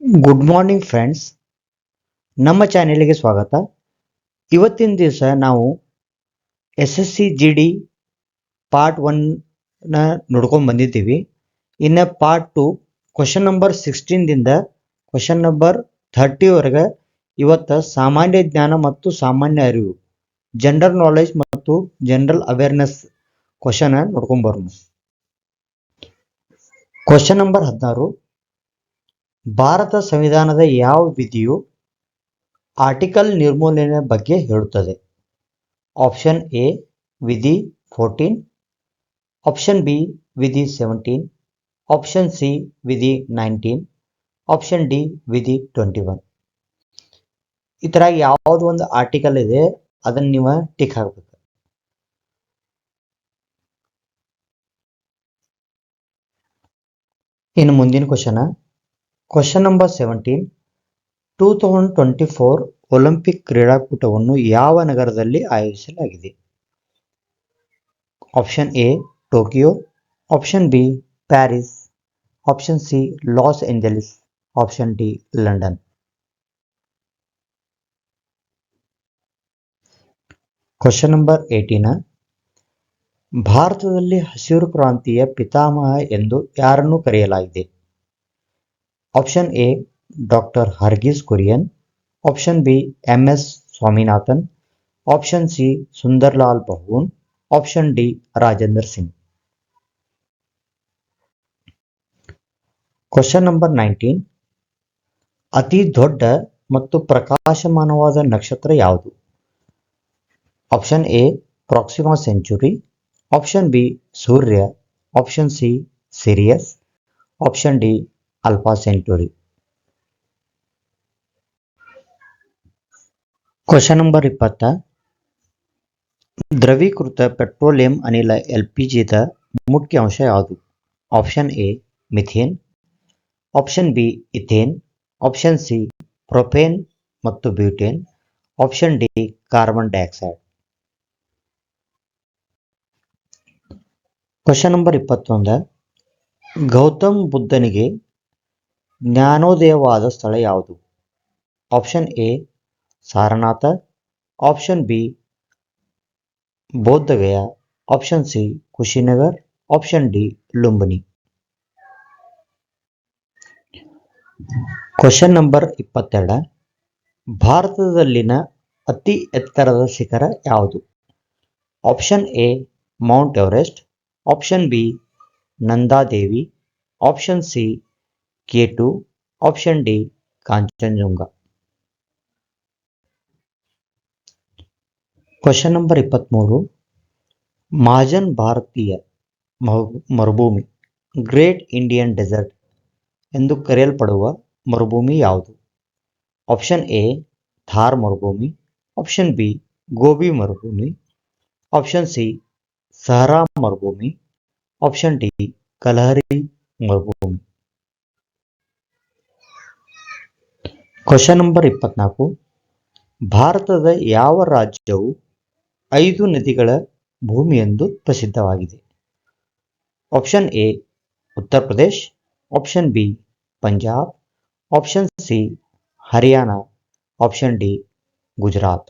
Good morning friends, ನಮ್ಮ ಚಾನೆಲ್ಗೆ ಸ್ವಾಗತ. ಇವತ್ತಿನ ದಿವಸ ನಾವು SSC GD ಪಾರ್ಟ್ 1ನ ನೋಡ್ಕೊಂಡು ಬಂದಿದ್ದೀವಿ. ಇನ್ನು ಪಾರ್ಟ್ 2 ಕ್ವಶನ್ ನಂಬರ್ 16ದಿಂದ ಕ್ವಶನ್ ನಂಬರ್ 30ವರೆಗೆ ಇವತ್ತು ಸಾಮಾನ್ಯ ಜ್ಞಾನ ಮತ್ತು ಸಾಮಾನ್ಯ ಅರಿವು, ಜನರಲ್ ನಾಲೆಜ್ ಮತ್ತು ಜನರಲ್ ಅವೇರ್ನೆಸ್ ಕ್ವಶನ್ ನೋಡ್ಕೊಂಡು ಬರೋಣ. ಕ್ವಶನ್ ನಂಬರ್ 16, ಭಾರತ ಸಂವಿಧಾನದ ಯಾವ ವಿಧಿಯು ಆರ್ಟಿಕಲ್ ನಿರ್ಮೂಲನೆ ಬಗ್ಗೆ ಹೇಳುತ್ತದೆ? ಆಪ್ಷನ್ ಎ ವಿಧಿ 14, ಆಪ್ಷನ್ ಬಿ ವಿಧಿ 17, ಆಪ್ಷನ್ ಸಿ ವಿಧಿ 19, ಆಪ್ಷನ್ ಡಿ ವಿಧಿ 21. ಈ ಥರ ಯಾವುದು ಒಂದು ಆರ್ಟಿಕಲ್ ಇದೆ ಅದನ್ನು ನೀವು ಟಿಕ್ ಹಾಕಬೇಕು. ಇನ್ನು ಮುಂದಿನ ಕ್ವಶನ್ ನಂಬರ್ 17, 2024 ಒಲಿಂಪಿಕ್ ಕ್ರೀಡಾಕೂಟವನ್ನು ಯಾವ ನಗರದಲ್ಲಿ ಆಯೋಜಿಸಲಾಗಿದೆ? Option A Tokyo, option B Paris, option C Los Angeles, option D London. Question number 18, ಭಾರತದಲ್ಲಿ ಹಸಿರು ಕ್ರಾಂತಿಯ ಪಿತಾಮಹ ಎಂದು ಯಾರನ್ನು ಕರೆಯಲಾಗಿದೆ? Option A doctor Verghese Kurien, option B MS Swaminathan, option C Sunderlal Bahuguna, option D Rajendra Singh. Question number 19, ಅತಿ ದೊಡ್ಡ ಮತ್ತು ಪ್ರಕಾಶಮಾನವಾದ ನಕ್ಷತ್ರ ಯಾವುದು? Option A Proxima Centauri, option B ಸೂರ್ಯ, option C Sirius, option D Alpha Centauri. Question number 20, ದ್ರವೀಕೃತ petroleum ಅನಿಲ LPGದ ಮುಖ್ಯ ಅಂಶ ಯಾವುದು? Option A methane, option B ethane, option C propane ಮತ್ತು butane, option D carbon dioxide. Question number 21, Gautam ಬುದ್ಧನಿಗೆ ಜ್ಞಾನೋದಯವಾದ ಸ್ಥಳ ಯಾವುದು? Option A Sarnath, option B Bodhgaya, option C Kushinagar, option D Lumbini. Question number 22, ಭಾರತದಲ್ಲಿನ ಅತಿ ಎತ್ತರದ ಶಿಖರ ಯಾವುದು? Option A Mount Everest, option B Nandadevi, option C K2, option D Kanchenjunga. Question number 23, ಮಹಾಜನ್ ಭಾರತೀಯ ಮರುಭೂಮಿ ಗ್ರೇಟ್ ಇಂಡಿಯನ್ ಡೆಸರ್ಟ್ ಎಂದು ಕರೆಯಲ್ಪಡುವ ಮರುಭೂಮಿ ಯಾವುದು? ಆಪ್ಷನ್ ಎ ಥಾರ್ ಮರುಭೂಮಿ, ಆಪ್ಷನ್ ಬಿ ಗೋಬಿ ಮರುಭೂಮಿ, ಆಪ್ಷನ್ ಸಿ ಸಹರಾ ಮರುಭೂಮಿ, ಆಪ್ಷನ್ ಡಿ ಕಲಹರಿ ಮರುಭೂಮಿ. ಕ್ವಶನ್ ನಂಬರ್ 24, ಭಾರತದ ಯಾವ ರಾಜ್ಯವು 5 ನದಿಗಳ ಭೂಮಿ ಎಂದು ಪ್ರಸಿದ್ಧವಾಗಿದೆ? Option A Uttar Pradesh, option B Punjab, option C Haryana, option D Gujarat.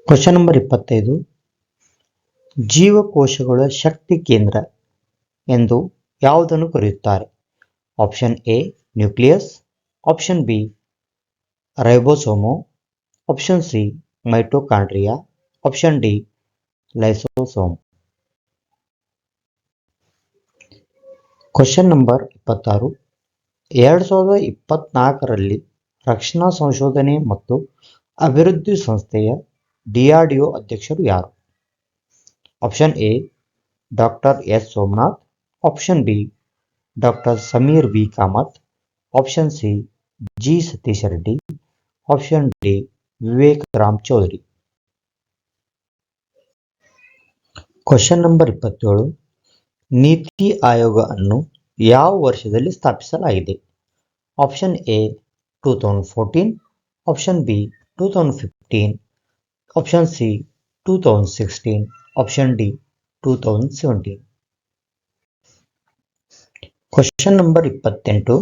Question number 25, ಜೀವಕೋಶಗಳ ಶಕ್ತಿ ಕೇಂದ್ರ ಎಂದು ಯಾವುದನ್ನು ಕರೆಯುತ್ತಾರೆ? Option A nucleus, option B ribosome, option C mitochondria, option D lysosome. Question number 26, 2024ರಲ್ಲಿ ರಕ್ಷಣಾ ಸಂಶೋಧನೆ ಮತ್ತು ಅಭಿವೃದ್ಧಿ ಸಂಸ್ಥೆಯ DRDO ಅಧ್ಯಕ್ಷರು ಯಾರು? Option A doctor S Somanath, option B doctor Sameer V Kamat, option C G Satish Reddy, option D Vivek Ram Chaudhary. Question number 27, NITI Aayog ಅನ್ನು ಯಾವ ವರ್ಷದಲ್ಲಿ ಸ್ಥಾಪಿಸಲಾಗಿದೆ? Option A 2014, option B 2015, option C 2016, option D 2017. Question number 28.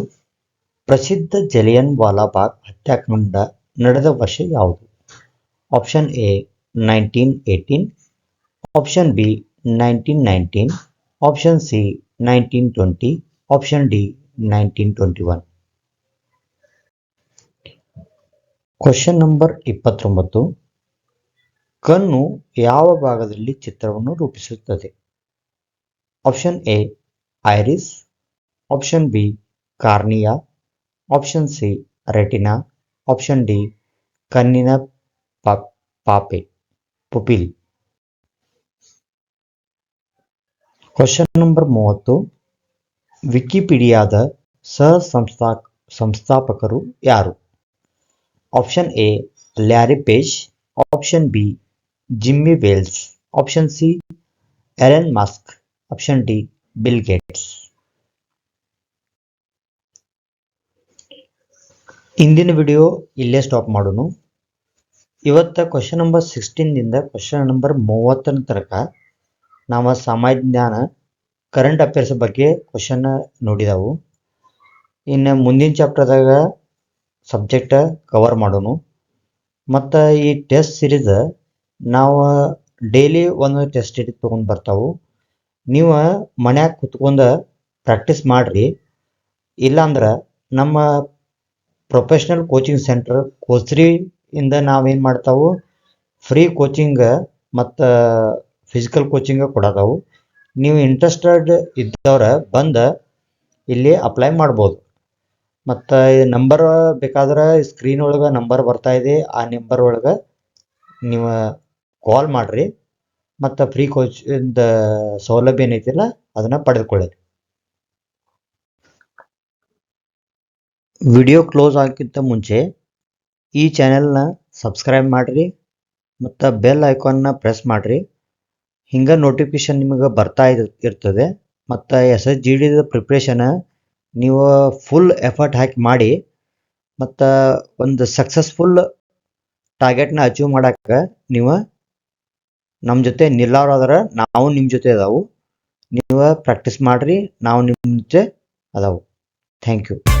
ಪ್ರಸಿದ್ಧ ಜಲಿಯನ್ ವಾಲಾಬಾಗ್ ಹತ್ಯಾಕಾಂಡ ನಡೆದ ವರ್ಷ ಯಾವುದು? Option A 1918, option B 1919, option C 1920, option D 1921. Question number 29. ಕಣ್ಣು ಯಾವ ಭಾಗದಲ್ಲಿ ಚಿತ್ರವನ್ನು ರೂಪಿಸುತ್ತದೆ? Option A iris, option B cornea, option C retina, option D ಕಣ್ಣಿನ ಪಾಪೆ ಪುಪಿಲ್. Question number 30. ವಿಕಿಪೀಡಿಯಾದ ಸಂಸ್ಥಾಪಕರು ಯಾರು? Option A Larry Page, option B Jimmy Wales, option C Elon Musk, option D Bill Gates. ಇಂದಿನ ವಿಡಿಯೋ ಇಲ್ಲೇ stop ಮಾಡೋಣ. ಇವತ್ತು question number 16ದಿಂದ ಕ್ವಶನ್ ನಂಬರ್ 30 ತನಕ ನಾವು ಸಾಮಾನ್ಯ ಜ್ಞಾನ ಕರೆಂಟ್ ಅಫೇರ್ಸ್ ಬಗ್ಗೆ ಕ್ವಶನ್ ನೋಡಿದೆವು. ಇನ್ನು ಮುಂದಿನ ಚಾಪ್ಟರ್ದಾಗ ಸಬ್ಜೆಕ್ಟ್ ಕವರ್ ಮಾಡೋಣ. ಮತ್ತು ಈ ಟೆಸ್ಟ್ ಸಿರೀಸ್ ನಾವು ಡೈಲಿ ಒಂದು ಟೆಸ್ಟ್ ತೊಗೊಂಡು ಬರ್ತಾವೆ. ನೀವು ಮನ್ಯಾಗ ಕುತ್ಕೊಂಡು ಪ್ರಾಕ್ಟೀಸ್ ಮಾಡಿರಿ. ಇಲ್ಲಾಂದ್ರೆ ನಮ್ಮ ಪ್ರೊಫೆಷ್ನಲ್ ಕೋಚಿಂಗ್ ಸೆಂಟರ್ ಕೋಚ್ರಿಯಿಂದ ನಾವೇನು ಮಾಡ್ತಾವೆ, ಫ್ರೀ ಕೋಚಿಂಗ್ ಮತ್ತು ಫಿಸಿಕಲ್ ಕೋಚಿಂಗ್ ಕೊಡೋದವು. ನೀವು ಇಂಟ್ರೆಸ್ಟೆಡ್ ಇದ್ದವ್ರ ಬಂದು ಇಲ್ಲಿ ಅಪ್ಲೈ ಮಾಡ್ಬೋದು. ಮತ್ತು ನಂಬರ್ ಬೇಕಾದ್ರೆ ಸ್ಕ್ರೀನ್ ಒಳಗೆ ನಂಬರ್ ಬರ್ತಾಯಿದೆ, ಆ ನಂಬರ್ ಒಳಗೆ ನೀವು ಕಾಲ್ ಮಾಡಿರಿ ಮತ್ತು ಫ್ರೀ ಕೋಚಿಂದ ಸೌಲಭ್ಯ ಏನೈತಿಲ್ಲ ಅದನ್ನು ಪಡೆದುಕೊಳ್ಳಿ. ವಿಡಿಯೋ ಕ್ಲೋಸ್ ಆಗೋಕ್ಕಿಂತ ಮುಂಚೆ ಈ ಚಾನೆಲ್ನ ಸಬ್ಸ್ಕ್ರೈಬ್ ಮಾಡಿರಿ ಮತ್ತು ಬೆಲ್ ಐಕಾನ್ನ ಪ್ರೆಸ್ ಮಾಡಿರಿ. ಹಿಂಗೆ ನೋಟಿಫಿಕೇಷನ್ ನಿಮಗೆ ಬರ್ತಾ ಇರ್ತದೆ. ಮತ್ತು SSGD ಪ್ರಿಪ್ರೇಷನ್ ನೀವು ಫುಲ್ ಎಫರ್ಟ್ ಹಾಕಿ ಮಾಡಿ ಮತ್ತು ಒಂದು ಸಕ್ಸಸ್ಫುಲ್ ಟಾರ್ಗೆಟ್ನ ಅಚೀವ್ ಮಾಡೋಕ್ಕೆ ನೀವು ನಮ್ಮ ಜೊತೆ ನಿಲ್ಲೋರಾದ್ರೆ ನಾವು ನಿಮ್ಮ ಜೊತೆ ಅದಾವು. ನೀವು ಪ್ರಾಕ್ಟೀಸ್ ಮಾಡಿರಿ, ನಾವು ನಿಮ್ಮ ಜೊತೆ ಅದಾವು. Thank you.